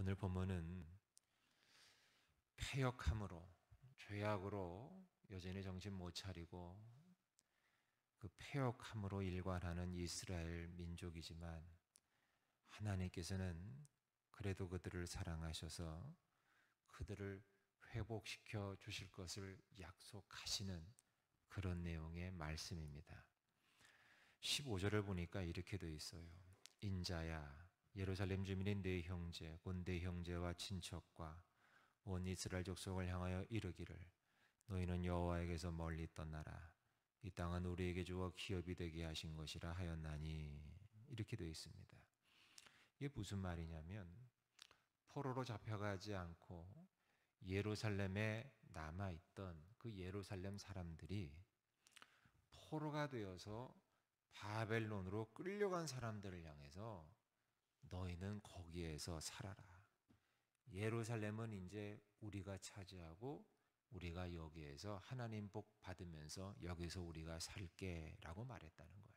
오늘 본문은 패역함으로, 죄악으로 여전히 정신 못 차리고 그 패역함으로 일관하는 이스라엘 민족이지만 하나님께서는 그래도 그들을 사랑하셔서 그들을 회복시켜 주실 것을 약속하시는 그런 내용의 말씀입니다. 15절을 보니까 이렇게 되어 있어요. 인자야, 예루살렘 주민인 네 형제, 곧 네 형제와 친척과 온 이스라엘 족속을 향하여 이르기를 너희는 여호와에게서 멀리 떠나라. 이 땅은 우리에게 주어 기업이 되게 하신 것이라 하였나니. 이렇게 되어 있습니다. 이게 무슨 말이냐면 포로로 잡혀가지 않고 예루살렘에 남아있던 그 예루살렘 사람들이 포로가 되어서 바벨론으로 끌려간 사람들을 향해서 너희는 거기에서 살아라. 예루살렘은 이제 우리가 차지하고 우리가 여기에서 하나님 복 받으면서 여기서 우리가 살게 라고 말했다는 거예요.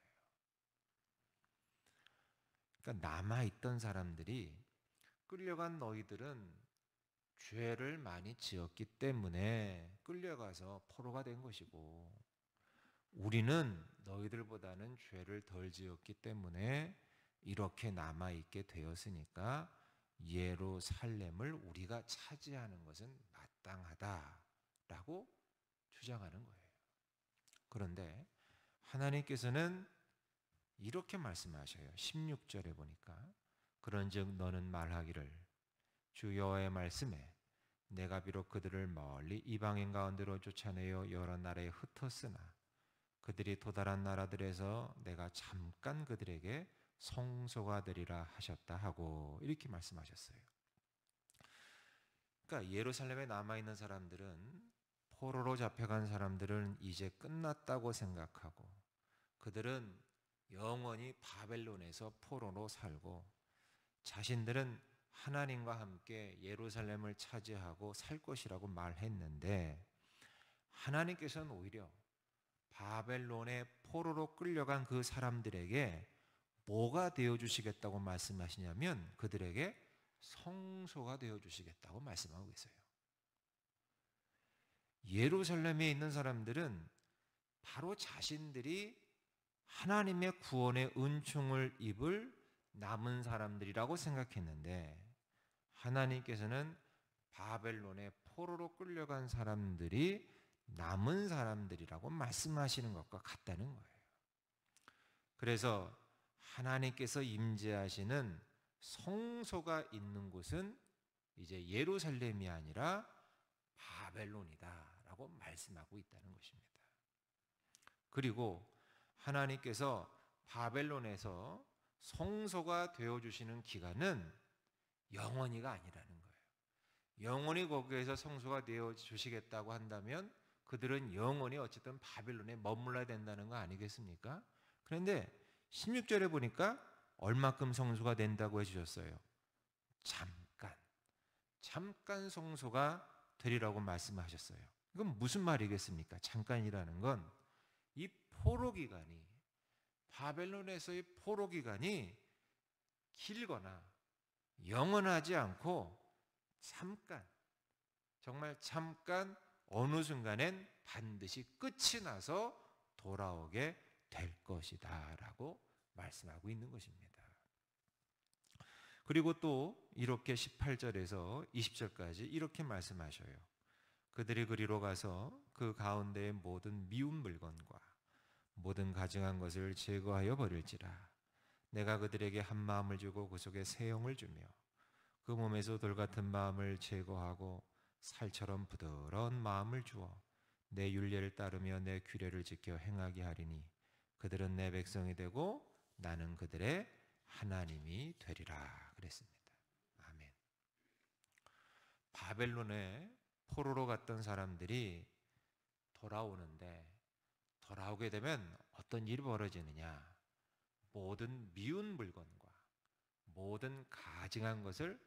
그러니까 남아있던 사람들이 끌려간 너희들은 죄를 많이 지었기 때문에 끌려가서 포로가 된 것이고 우리는 너희들보다는 죄를 덜 지었기 때문에 이렇게 남아있게 되었으니까 예루살렘을 우리가 차지하는 것은 마땅하다라고 주장하는 거예요. 그런데 하나님께서는 이렇게 말씀하셔요. 16절에 보니까 그런즉 너는 말하기를 주 여호와의 말씀에 내가 비록 그들을 멀리 이방인 가운데로 쫓아내어 여러 나라에 흩었으나 그들이 도달한 나라들에서 내가 잠깐 그들에게 성소가 되리라 하셨다 하고 이렇게 말씀하셨어요. 그러니까 예루살렘에 남아있는 사람들은 포로로 잡혀간 사람들은 이제 끝났다고 생각하고 그들은 영원히 바벨론에서 포로로 살고 자신들은 하나님과 함께 예루살렘을 차지하고 살 것이라고 말했는데 하나님께서는 오히려 바벨론의 포로로 끌려간 그 사람들에게 뭐가 되어주시겠다고 말씀하시냐면 그들에게 성소가 되어주시겠다고 말씀하고 계세요. 예루살렘에 있는 사람들은 바로 자신들이 하나님의 구원의 은총을 입을 남은 사람들이라고 생각했는데 하나님께서는 바벨론의 포로로 끌려간 사람들이 남은 사람들이라고 말씀하시는 것과 같다는 거예요. 그래서 하나님께서 임재하시는 성소가 있는 곳은 이제 예루살렘이 아니라 바벨론이다라고 말씀하고 있다는 것입니다. 그리고 하나님께서 바벨론에서 성소가 되어주시는 기간은 영원히가 아니라는 거예요. 영원히 거기에서 성소가 되어주시겠다고 한다면 그들은 영원히 어쨌든 바벨론에 머물러야 된다는 거 아니겠습니까? 그런데 16절에 보니까 얼마큼 성소가 된다고 해주셨어요? 잠깐 성소가 되리라고 말씀하셨어요. 이건 무슨 말이겠습니까? 잠깐이라는 건 이 포로 기간이 바벨론에서의 포로 기간이 길거나 영원하지 않고 잠깐, 정말 잠깐 어느 순간엔 반드시 끝이 나서 돌아오게 될 것이다 라고 말씀하고 있는 것입니다. 그리고 또 이렇게 18절에서 20절까지 이렇게 말씀하셔요. 그들이 그리로 가서 그 가운데의 모든 미운 물건과 모든 가증한 것을 제거하여 버릴지라. 내가 그들에게 한 마음을 주고 그 속에 새 영을 주며 그 몸에서 돌 같은 마음을 제거하고 살처럼 부드러운 마음을 주어 내 율례를 따르며 내 규례를 지켜 행하게 하리니 그들은 내 백성이 되고 나는 그들의 하나님이 되리라 그랬습니다. 아멘. 바벨론에 포로로 갔던 사람들이 돌아오는데 돌아오게 되면 어떤 일이 벌어지느냐? 모든 미운 물건과 모든 가증한 것을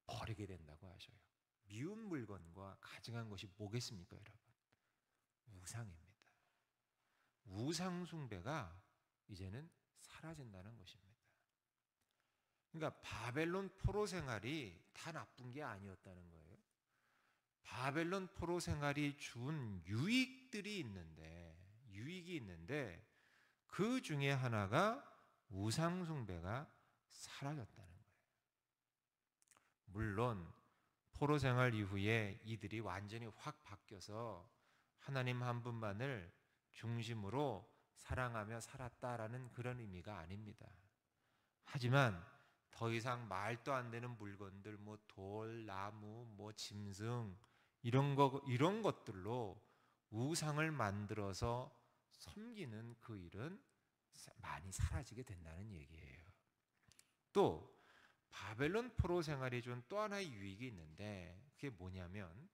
버리게 된다고 하셔요. 미운 물건과 가증한 것이 뭐겠습니까, 여러분? 우상입니다. 우상 숭배가 이제는 사라진다는 것입니다. 그러니까 바벨론 포로 생활이 다 나쁜 게 아니었다는 거예요. 바벨론 포로 생활이 준 유익이 있는데 그 중에 하나가 우상 숭배가 사라졌다는 거예요. 물론 포로 생활 이후에 이들이 완전히 확 바뀌어서 하나님 한 분만을 중심으로 사랑하며 살았다라는 그런 의미가 아닙니다. 하지만 더 이상 말도 안 되는 물건들, 뭐 돌, 나무, 뭐 짐승 이런 것들로 우상을 만들어서 섬기는 그 일은 많이 사라지게 된다는 얘기예요. 또 바벨론 포로 생활이 준 또 하나의 유익이 있는데 그게 뭐냐면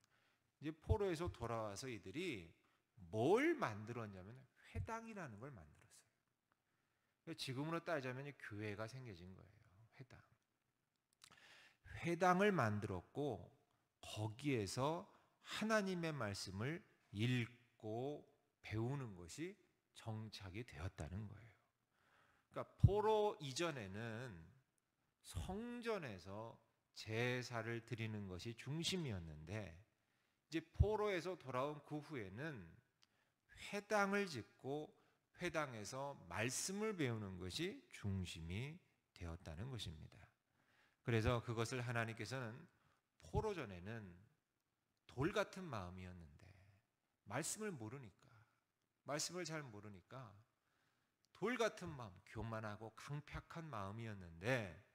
이제 포로에서 돌아와서 이들이 뭘 만들었냐면 회당이라는 걸 만들었어요. 지금으로 따지자면 교회가 생겨진 거예요. 회당. 회당을 만들었고 거기에서 하나님의 말씀을 읽고 배우는 것이 정착이 되었다는 거예요. 그러니까 포로 이전에는 성전에서 제사를 드리는 것이 중심이었는데 이제 포로에서 돌아온 그 후에는 회당을 짓고 회당에서 말씀을 배우는 것이 중심이 되었다는 것입니다. 그래서 그것을 하나님께서는 포로 전에는 돌 같은 마음이었는데 말씀을 잘 모르니까 돌 같은 마음, 교만하고 강팍한 마음이었는데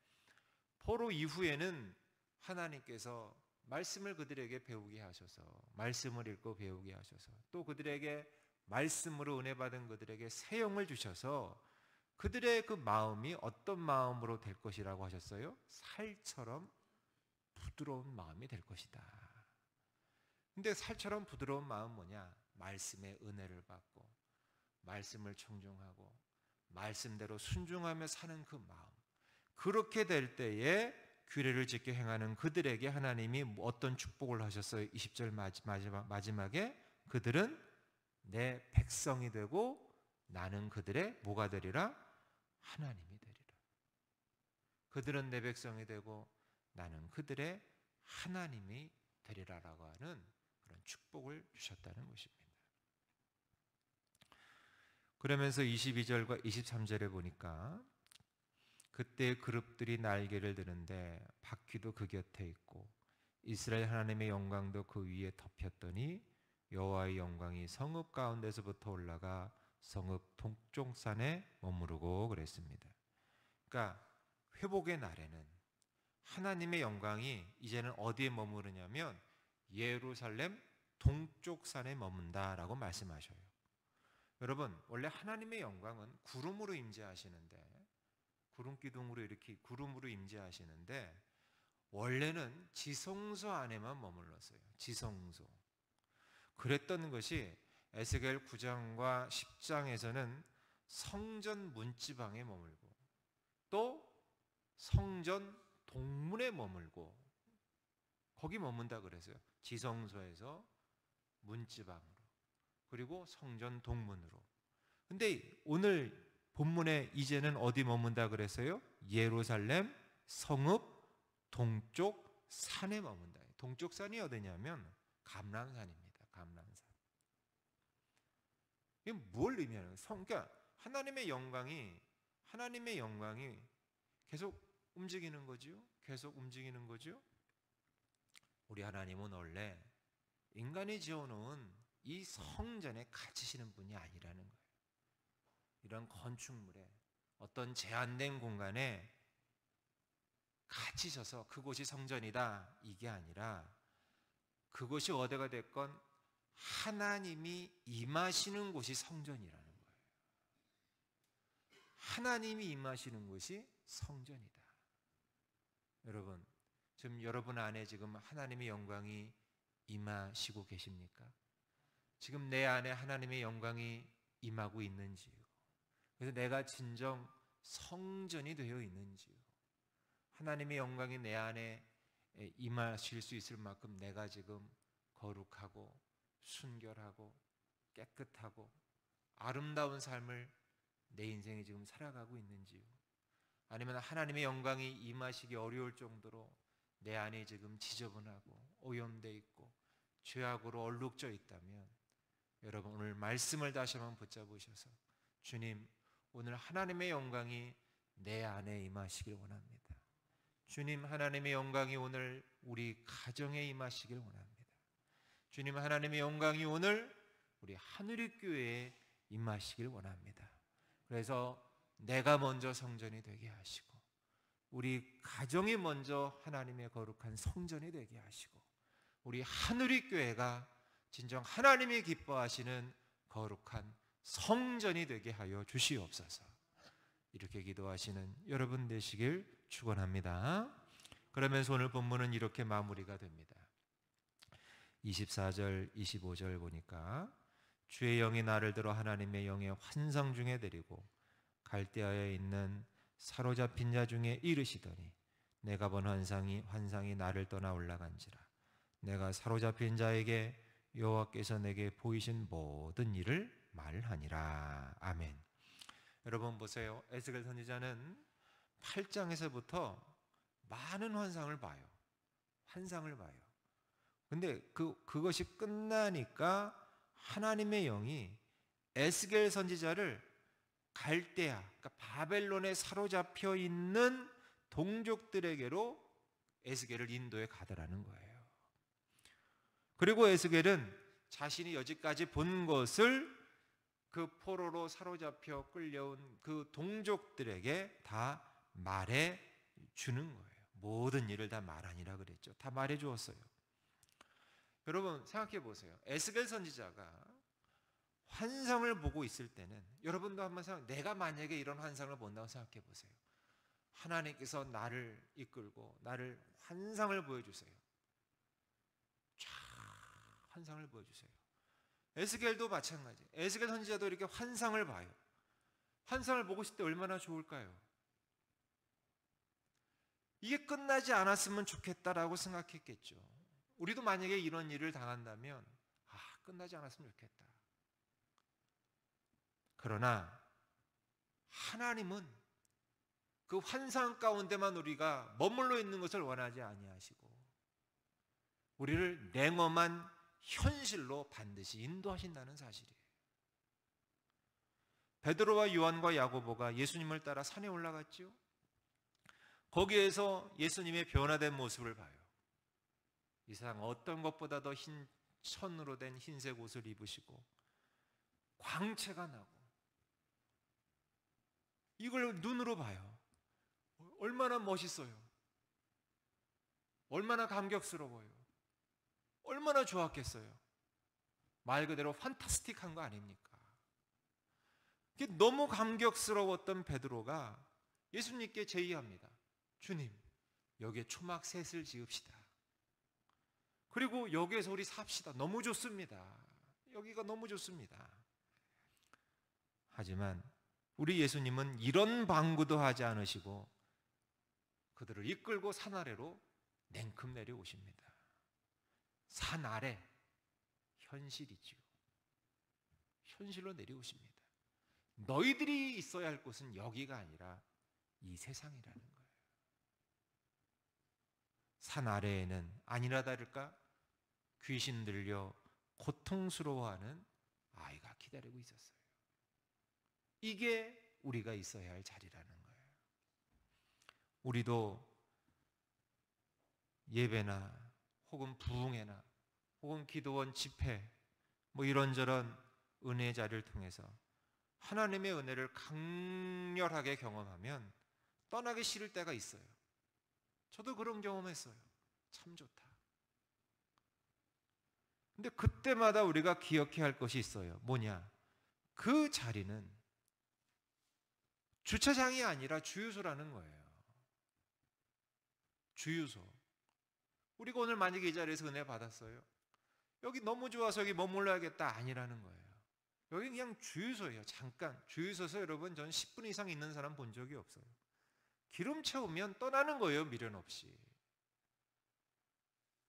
포로 이후에는 하나님께서 말씀을 그들에게 배우게 하셔서 말씀을 읽고 배우게 하셔서 또 그들에게 말씀으로 은혜 받은 그들에게 새 영을 주셔서 그들의 그 마음이 어떤 마음으로 될 것이라고 하셨어요? 살처럼 부드러운 마음이 될 것이다. 근데 살처럼 부드러운 마음은 뭐냐? 말씀의 은혜를 받고 말씀을 청종하고 말씀대로 순종하며 사는 그 마음. 그렇게 될 때에 규례를 지켜 행하는 그들에게 하나님이 어떤 축복을 하셨어요? 20절 마지막에 그들은 내 백성이 되고 나는 그들의 뭐가 되리라? 하나님이 되리라. 그들은 내 백성이 되고 나는 그들의 하나님이 되리라라고 하는 그런 축복을 주셨다는 것입니다. 그러면서 22절과 23절에 보니까 그때 그룹들이 날개를 드는데 바퀴도 그 곁에 있고 이스라엘 하나님의 영광도 그 위에 덮였더니 여호와의 영광이 성읍 가운데서부터 올라가 성읍 동쪽산에 머무르고 그랬습니다. 그러니까 회복의 날에는 하나님의 영광이 이제는 어디에 머무르냐면 예루살렘 동쪽산에 머문다라고 말씀하셔요. 여러분, 원래 하나님의 영광은 구름으로 임재하시는데 구름 기둥으로 이렇게 구름으로 임재하시는데 원래는 지성소 안에만 머물렀어요. 지성소. 그랬던 것이 에스겔 9장과 10장에서는 성전 문지방에 머물고 또 성전 동문에 머물고 거기 머문다 그랬어요. 지성소에서 문지방으로 그리고 성전 동문으로. 근데 오늘 본문에 이제는 어디 머문다 그랬어요? 예루살렘 성읍 동쪽 산에 머문다. 동쪽 산이 어디냐면 감람산입니다. 감람산. 이게 뭘 의미하는 거예요? 그러니까 하나님의 영광이 계속 움직이는 거죠. 계속 움직이는 거죠. 우리 하나님은 원래 인간이 지어놓은 이 성전에 갇히시는 분이 아니라는 거예요. 이런 건축물에 어떤 제한된 공간에 갇히셔서 그곳이 성전이다 이게 아니라 그곳이 어디가 됐건 하나님이 임하시는 곳이 성전이라는 거예요. 하나님이 임하시는 곳이 성전이다. 여러분, 지금 여러분 안에 지금 하나님의 영광이 임하시고 계십니까? 지금 내 안에 하나님의 영광이 임하고 있는지요? 그래서 내가 진정 성전이 되어 있는지요? 하나님의 영광이 내 안에 임하실 수 있을 만큼 내가 지금 거룩하고 순결하고 깨끗하고 아름다운 삶을 내 인생에 지금 살아가고 있는지요? 아니면 하나님의 영광이 임하시기 어려울 정도로 내 안에 지금 지저분하고 오염되어 있고 죄악으로 얼룩져 있다면 여러분 오늘 말씀을 다시 한번 붙잡으셔서 주님, 오늘 하나님의 영광이 내 안에 임하시길 원합니다. 주님, 하나님의 영광이 오늘 우리 가정에 임하시길 원합니다. 주님, 하나님의 영광이 오늘 우리 하늘의교회에 임하시길 원합니다. 그래서 내가 먼저 성전이 되게 하시고 우리 가정이 먼저 하나님의 거룩한 성전이 되게 하시고 우리 하늘의교회가 진정 하나님이 기뻐하시는 거룩한 성전이 되게 하여 주시옵소서. 이렇게 기도하시는 여러분 되시길 축원합니다. 그러면서 오늘 본문은 이렇게 마무리가 됩니다. 24절, 25절 보니까 주의 영이 나를 들어 하나님의 영의 환상 중에 데리고 갈대아에 있는 사로잡힌 자 중에 이르시더니 내가 본 환상이 나를 떠나 올라간지라. 내가 사로잡힌 자에게 여호와께서 내게 보이신 모든 일을 말하니라. 아멘. 여러분 보세요. 에스겔 선지자는 8장에서부터 많은 환상을 봐요. 환상을 봐요. 근데 그것이 끝나니까 하나님의 영이 에스겔 선지자를 갈대아, 그러니까 바벨론에 사로잡혀 있는 동족들에게로 에스겔을 인도해 가더라는 거예요. 그리고 에스겔은 자신이 여지까지 본 것을 그 포로로 사로잡혀 끌려온 그 동족들에게 다 말해 주는 거예요. 모든 일을 다 말하니라 그랬죠. 다 말해 주었어요. 여러분 생각해 보세요. 에스겔 선지자가 환상을 보고 있을 때는 여러분도 한번 내가 만약에 이런 환상을 본다고 생각해 보세요. 하나님께서 나를 이끌고 나를 환상을 보여주세요. 쫙 환상을 보여주세요. 에스겔도 마찬가지. 에스겔 선지자도 이렇게 환상을 봐요. 환상을 보고 있을 때 얼마나 좋을까요? 이게 끝나지 않았으면 좋겠다라고 생각했겠죠. 우리도 만약에 이런 일을 당한다면 끝나지 않았으면 좋겠다. 그러나 하나님은 그 환상 가운데만 우리가 머물러 있는 것을 원하지 아니하시고 우리를 냉엄한 현실로 반드시 인도하신다는 사실이에요. 베드로와 요한과 야고보가 예수님을 따라 산에 올라갔죠. 거기에서 예수님의 변화된 모습을 봐요. 이 세상 어떤 것보다 더 흰 천으로 된 흰색 옷을 입으시고 광채가 나고 이걸 눈으로 봐요. 얼마나 멋있어요. 얼마나 감격스러워요. 얼마나 좋았겠어요. 말 그대로 판타스틱한 거 아닙니까? 너무 감격스러웠던 베드로가 예수님께 제의합니다. 주님, 여기에 초막 셋을 지읍시다. 그리고 여기에서 우리 삽시다. 너무 좋습니다. 여기가 너무 좋습니다. 하지만 우리 예수님은 이런 방구도 하지 않으시고 그들을 이끌고 산 아래로 냉큼 내려오십니다. 산 아래 현실이지요. 현실로 내려오십니다. 너희들이 있어야 할 곳은 여기가 아니라 이 세상이라는 거예요. 산 아래에는 아니나 다를까 귀신 들려 고통스러워하는 아이가 기다리고 있었어요. 이게 우리가 있어야 할 자리라는 거예요. 우리도 예배나 혹은 부흥회나 혹은 기도원 집회 이런저런 은혜의 자리를 통해서 하나님의 은혜를 강렬하게 경험하면 떠나기 싫을 때가 있어요. 저도 그런 경험했어요. 참 좋다. 근데 그때마다 우리가 기억해야 할 것이 있어요. 뭐냐? 그 자리는 주차장이 아니라 주유소라는 거예요. 주유소. 우리가 오늘 만약에 이 자리에서 은혜 받았어요. 여기 너무 좋아서 여기 머물러야겠다 아니라는 거예요. 여기 그냥 주유소예요. 잠깐. 주유소에서 여러분 전 10분 이상 있는 사람 본 적이 없어요. 기름 채우면 떠나는 거예요. 미련 없이.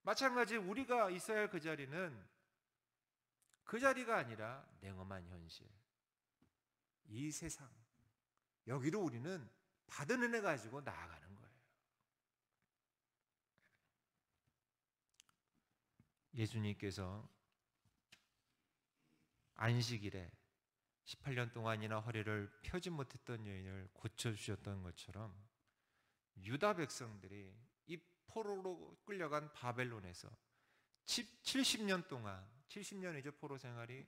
마찬가지 우리가 있어야 할 그 자리는 그 자리가 아니라 냉엄한 현실. 이 세상. 여기로 우리는 받은 은혜 가지고 나아가는 거예요. 예수님께서 안식일에 18년 동안이나 허리를 펴지 못했던 여인을 고쳐주셨던 것처럼 유다 백성들이 이 포로로 끌려간 바벨론에서 70년 동안, 70년이죠, 포로 생활이,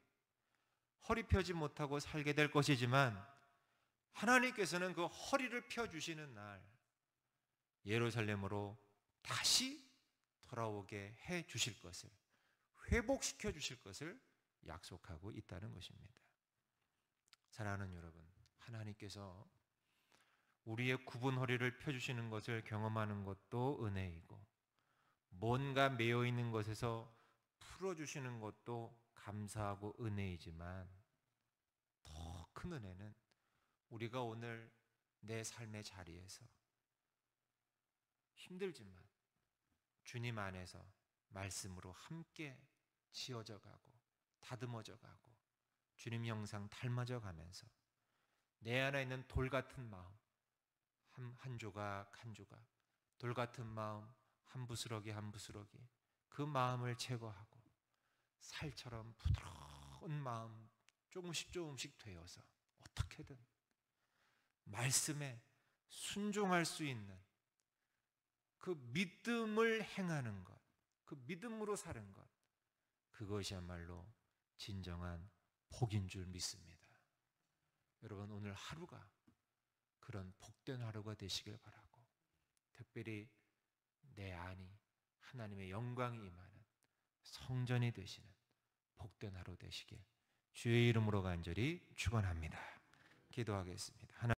허리 펴지 못하고 살게 될 것이지만 하나님께서는 그 허리를 펴주시는 날 예루살렘으로 다시 돌아오게 해 주실 것을, 회복시켜 주실 것을 약속하고 있다는 것입니다. 사랑하는 여러분, 하나님께서 우리의 굽은 허리를 펴주시는 것을 경험하는 것도 은혜이고, 뭔가 매여 있는 것에서 풀어주시는 것도 감사하고 은혜이지만, 더 큰 은혜는 우리가 오늘 내 삶의 자리에서 힘들지만 주님 안에서 말씀으로 함께 지어져 가고 다듬어져 가고 주님 형상 닮아져 가면서 내 안에 있는 돌 같은 마음, 한 조각 한 조각, 돌 같은 마음 한 부스러기 한 부스러기, 그 마음을 제거하고 살처럼 부드러운 마음 조금씩 조금씩 되어서 어떻게든 말씀에 순종할 수 있는 그 믿음을 행하는 것, 그 믿음으로 사는 것, 그것이야말로 진정한 복인 줄 믿습니다. 여러분, 오늘 하루가 그런 복된 하루가 되시길 바라고, 특별히 내 안이 하나님의 영광이 임하는 성전이 되시는 복된 하루 되시길 주의 이름으로 간절히 축원합니다. 기도하겠습니다.